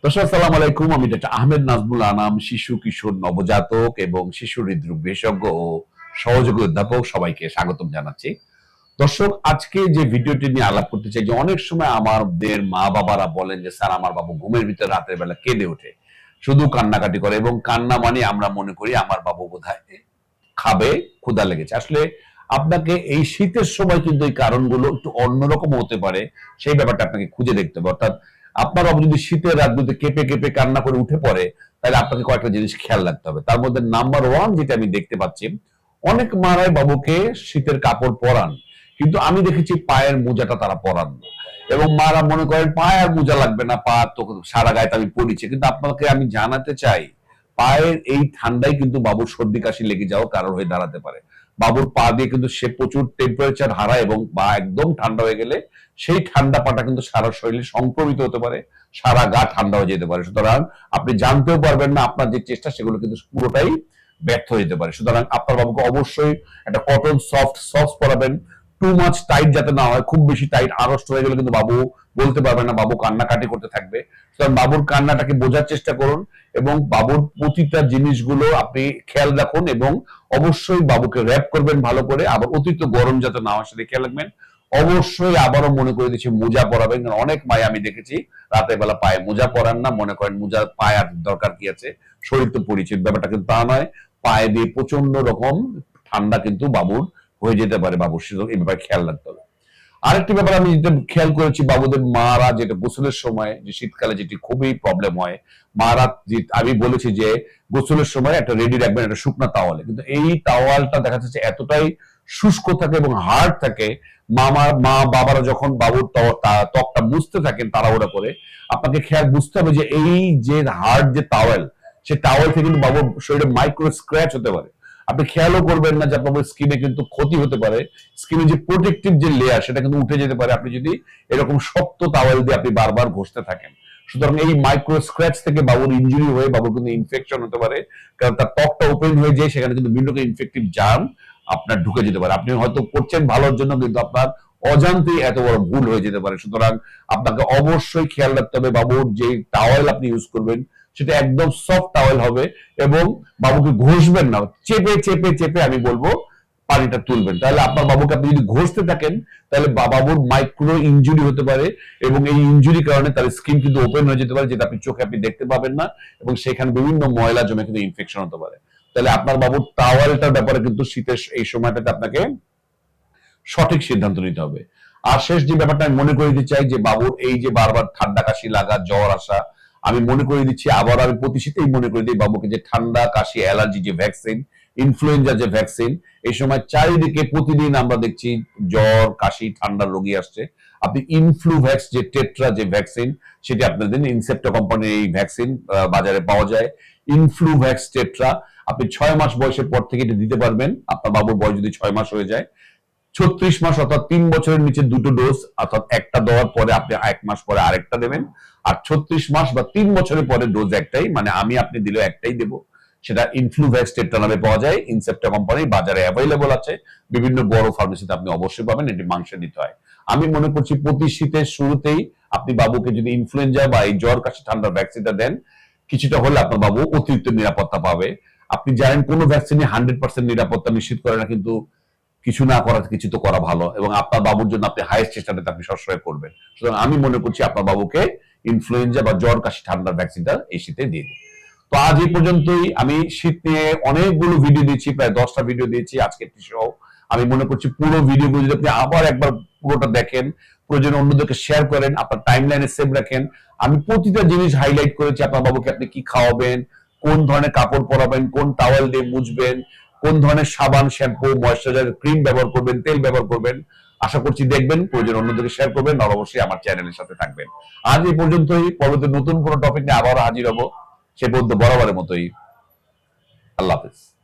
দর্শক আসসালামু আলাইকুম। আমি ডাক্তার আহমেদ নাজমুল আনাম, শিশু কিশোর নবজাতক এবং শিশু হৃদরোগ বিশেষজ্ঞ ও সহযোগী অধ্যাপক। সবাইকে স্বাগতম জানাচ্ছি। দর্শক, আজকে যে ভিডিওটি নিয়ে আলাপ করতে চাই যে অনেক সময় আমাদের মা বাবারা বলেন যে স্যার আমার বাবু ঘুমের ভিতরে রাতের বেলা কেঁদে ওঠে, শুধু কান্নাকাটি করে এবং কান্না মানে আমরা মনে করি আমার বাবু বোধহয় খাবে, ক্ষুধা লেগেছে। আসলে আপনাকে এই শীতের সময় কিন্তু এই কারণগুলো একটু অন্যরকম হতে পারে, সেই ব্যাপারটা আপনাকে খুঁজে দেখতে হবে। অর্থাৎ আপনার বাবু যদি শীতের রাতগুলোতে কেঁপে কেঁপে কান্না করে উঠে পড়ে, তাহলে আপনাকে কয়েকটা জিনিস খেয়াল রাখতে হবে। তার মধ্যে নাম্বার ওয়ান যেটা আমি দেখতে পাচ্ছি, অনেক মারাই বাবুকে শীতের কাপড় পরান, কিন্তু আমি দেখেছি পায়ের মোজাটা তারা পরান না। এবং মারা মনে করেন পায়ে আর মোজা লাগবে না, পা তো সারা গায়ে আমি পরিছি। কিন্তু আপনাকে আমি জানাতে চাই, পায়ের এই ঠান্ডায় কিন্তু বাবুর সর্দি কাশি লেগে যাওয়ার কারণ হয়ে দাঁড়াতে পারে। বাবুর পা দিয়ে কিন্তু সে প্রচুর টেম্পারেচার হারায় এবং পা একদম ঠান্ডা হয়ে গেলে সেই ঠান্ডা পাটা কিন্তু সারা শরীরে সংক্রমিত হতে পারে, সারা গা ঠান্ডা হয়ে যেতে পারে। সুতরাং আপনি জানতেও পারবেন না, আপনার যে চেষ্টা সেগুলো কিন্তু পুরোটাই ব্যর্থ হয়ে যেতে পারে। সুতরাং আপনার বাবুকে অবশ্যই একটা কটন সফট সক্স পরাবেন, টু মাচ টাইট যাতে না হয়। খুব বেশি টাইট আড়ষ্ট হয়ে গেলে কিন্তু বাবু বলতে পারবে না, বাবু কান্নাকাটি করতে থাকবে। সুতরাং বাবুর কান্নাটাকে বোঝার চেষ্টা করুন এবং বাবুর প্রতিটা জিনিসগুলো আপনি খেয়াল রাখুন এবং অবশ্যই বাবুকে র‍্যাপ করবেন ভালো করে। আবার অতিরিক্ত গরম যাতে না হয় সেটা খেয়াল রাখবেন। অবশ্যই আবারও মনে করে দিচ্ছি, মোজা পরাবেন। কারণ অনেক মায়ে আমি দেখেছি রাতের বেলা পায়ে মোজা পরান না, মনে করেন মোজা পায়ে আর দরকার কি আছে, শরীর তো পরিচিত। ব্যাপারটা কিন্তু তা নয়। পায়ে দিয়ে প্রচন্ড রকম ঠান্ডা কিন্তু বাবুর হয়ে যেতে পারে। বাবুর এই ব্যাপারে খেয়াল রাখতে হবে। আরেকটি ব্যাপার আমি যেটা খেয়াল করেছি, বাবুদের মারা যেটা গোসলের সময় যে শীতকালে যেটি খুবই প্রবলেম হয়, মারা আমি বলেছি যে গোসলের সময় একটা রেডি রাখবেন একটা শুকনা তাওয়ালে, কিন্তু এই তাওয়ালটা দেখা যাচ্ছে এতটাই শুষ্ক থাকে এবং হার্ড থাকে, মা বাবারা যখন বাবুর ত্বকটা মুছতে থাকেন তাড়াহুড়া করে, আপনাকে খেয়াল বুঝতে হবে যে এই যে হার্ড যে তাওয়াল, সে তাওয়াল থেকে কিন্তু বাবুর শরীরে মাইক্রো স্ক্র্যাচ হতে পারে। আপনি খেয়ালও করবেন না যে আপনার স্কিনে কিন্তু ক্ষতি হতে পারে। স্কিনে যে প্রোটেক্টিভ যে লেয়ার সেটা কিন্তু উঠে যেতে পারে আপনি যদি এরকম শক্ত তাওয়াল দিয়ে আপনি বারবার ঘষতে থাকেন। সুতরাং এই মাইক্রো স্ক্র্যাচ থেকে বাবুর ইনজুরি হয়ে বাবুর কিন্তু ইনফেকশন হতে পারে, কারণ তার ত্বকটা ওপেন হয়ে যায়, সেখানে কিন্তু বিভিন্ন ইনফেক্টিভ জার্ম আপনার ঢুকে যেতে পারে। আপনি হয়তো করছেন ভালোর জন্য, কিন্তু আপনার অজান্তেই এত বড় ভুল হয়ে যেতে পারে। সুতরাং আপনাকে অবশ্যই খেয়াল রাখতে হবে বাবুর যে টাওয়েল আপনি ইউজ করবেন সেটা একদম সফট টাওয়েল হবে এবং বাবুকে ঘষবেন না, চেপে চেপে চেপে আমি বলবো পানিটা তুলবেন। তাহলে আপনার বাবুকে আপনি যদি ঘষতে থাকেন তাহলে বাবুর মাইক্রো ইনজুরি হতে পারে এবং এই ইনজুরির কারণে তার স্কিন কিন্তু ওপেন হয়ে যেতে পারে, যেটা আপনি চোখে আপনি দেখতে পাবেন না, এবং সেখানে বিভিন্ন ময়লা জমে কিন্তু ইনফেকশন হতে পারে। তাহলে আপনার বাবুর টাওয়ালটার ব্যাপারে কিন্তু শীতের এই সময়টাতে আপনাকে সঠিক সিদ্ধান্ত নিতে হবে। আর শেষ যে ব্যাপারটা আমি মনে করে দিতে চাই যে বাবুর এই যে বারবার ঠান্ডা কাশি লাগা, জ্বর আসা, আমি মনে করে দিচ্ছি, আবার আমি প্রতি শীতেই মনে করে দিই বাবুকে যে ঠান্ডা কাশি অ্যালার্জি যে ভ্যাকসিন, ইনফ্লুয়েঞ্জা যে ভ্যাকসিন, এই সময় চারিদিকে প্রতিদিন আমরা দেখছি জ্বর কাশি ঠান্ডার রোগী আসছে। আপনি ইনফ্লুভ্যাক্স যে টেট্রা যে ভ্যাকসিন, সেটি আপনার দিন ইনসেপ্টা কোম্পানির এই ভ্যাকসিন বাজারে পাওয়া যায়। ইনফ্লুভ্যাক্স টেট্রা আপনি 6 মাস বয়সের পর থেকে এটা দিতে পারবেন। আপনার বাবুর বয়স যদি 6 মাস হয়ে যায়, 36 মাস অর্থাৎ 3 বছরের নিচে দুটো ডোজ, অর্থাৎ একটা দেওয়ার পরে আপনি 1 মাস পরে আরেকটা দেবেন। আর 36 মাস বা 3 বছরের পরে ডোজ একটাই, মানে আমি আপনি দিলেও একটাই দেব। সেটা ইনফ্লুভ্যাক্স টেট্রা নামে পাওয়া যায়, ইনসেপ্টা কোম্পানির বাজারে অ্যাভেলেবল আছে, বিভিন্ন বড় ফার্মেসিতে আপনি অবশ্যই পাবেন। এটি মাংসে দিতে হয়। আমি মনে করছি প্রতি শীতের শুরুতেই আপনি বাবুকে যদি ইনফ্লুয়েঞ্জা বা এই জ্বর কাশি ঠান্ডার ভ্যাকসিনটা দেন, কিছুটা হলে আপনার বাবু অতিরিক্ত নিরাপত্তা পাবে। আপনি জানেন কোনো ভ্যাকসিনই 100% নিরাপত্তা নিশ্চিত করে না, কিন্তু কিছু না করার কিছু তো করা ভালো, এবং আপনার বাবুর জন্য আপনি হাইয়েস্ট চেষ্টাটা আপনি সবসময় করবেন। সুতরাং আমি মনে করছি আপনার বাবুকে ইনফ্লুয়েঞ্জা বা জ্বর কাশি ঠান্ডার ভ্যাকসিনটা এই শীতে দিয়ে দিন। তো আজ এই পর্যন্তই। আমি শীত নিয়ে অনেকগুলো ভিডিও দিয়েছি, প্রায় 10টা ভিডিও দিয়েছি, আজকে একটি সহ। আমি মনে করছি পুরো ভিডিওগুলো যদি আপনি আবার একবার পুরোটা দেখেন, প্রয়োজনে অন্যদেরকে শেয়ার করেন, আপনার টাইমলাইনে সেভ রাখেন। আমি প্রতিটা জিনিস হাইলাইট করেছি। আপনার বাবুকে আপনি কি খাওয়াবেন, কোন ধরনের কাপড় পরাবেন, কোন টাওয়েল দিয়ে মুছবেন, কোন ধরনের সাবান শ্যাম্পু ময়েশ্চারাইজার ক্রিম ব্যবহার করবেন, তেল ব্যবহার করবেন। আশা করছি দেখবেন, প্রয়োজন অন্যদেরকে শেয়ার করবেন, আর অবশ্যই আমার চ্যানেলের সাথে থাকবেন। আজ এই পর্যন্তই। পরবর্তী নতুন কোনো টপিক নিয়ে আবারও হাজির হব। সে পর্যন্ত বরাবরের মতোই আল্লাহ হাফেজ।